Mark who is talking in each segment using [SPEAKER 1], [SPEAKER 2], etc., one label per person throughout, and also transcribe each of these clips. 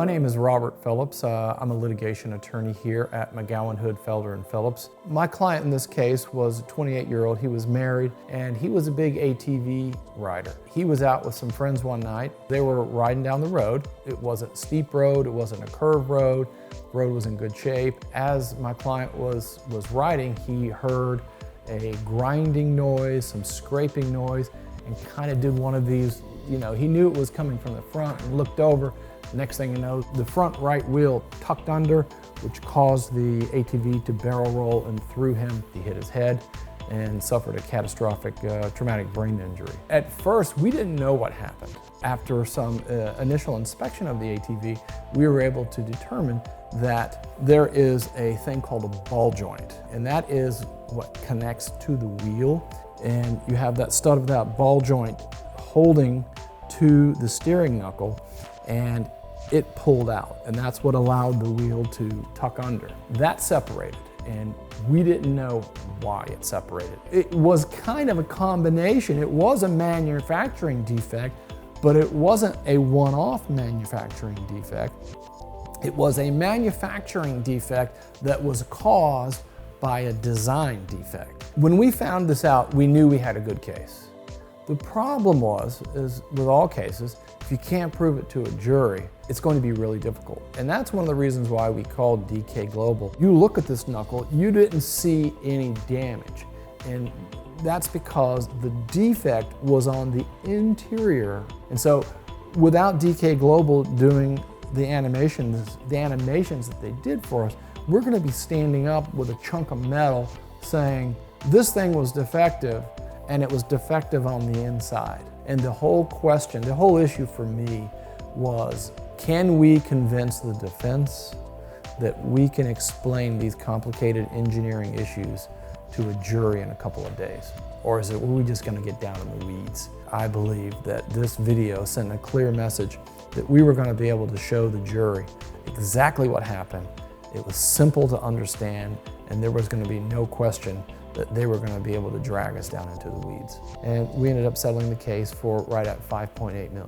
[SPEAKER 1] My name is Robert Phillips. I'm a litigation attorney here at McGowan Hood Felder & Phillips. My client in this case was a 28-year-old. He was married and he was a big ATV rider. He was out with some friends one night. They were riding down the road. It wasn't a steep road, it wasn't a curved road. The road was in good shape. As my client was riding, he heard a grinding noise, some scraping noise, and kind of did one of these, he knew it was coming from the front and looked over. Next thing you know, the front right wheel tucked under, which caused the ATV to barrel roll and threw him. He hit his head and suffered a catastrophic traumatic brain injury. At first, we didn't know what happened. After some initial inspection of the ATV, we were able to determine that there is a thing called a ball joint, and that is what connects to the wheel. And you have that stud of that ball joint holding to the steering knuckle, and it pulled out, and that's what allowed the wheel to tuck under. That separated, and we didn't know why it separated. It was kind of a combination. It was a manufacturing defect, but it wasn't a one-off manufacturing defect. It was a manufacturing defect that was caused by a design defect. When we found this out, we knew we had a good case. The problem is with all cases, if you can't prove it to a jury, it's going to be really difficult. And that's one of the reasons why we called DK Global. You look at this knuckle, you didn't see any damage. And that's because the defect was on the interior. And so without DK Global doing the animations that they did for us, we're going to be standing up with a chunk of metal saying, this thing was defective, and it was defective on the inside. And the whole question, the whole issue for me was, can we convince the defense that we can explain these complicated engineering issues to a jury in a couple of days? Or are we just going to get down in the weeds? I believe that this video sent a clear message that we were going to be able to show the jury exactly what happened. It was simple to understand, and there was going to be no question that they were going to be able to drag us down into the weeds. And we ended up settling the case for right at $5.8 million.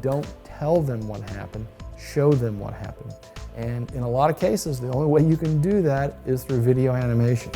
[SPEAKER 1] Don't tell them what happened, show them what happened. And in a lot of cases, the only way you can do that is through video animation.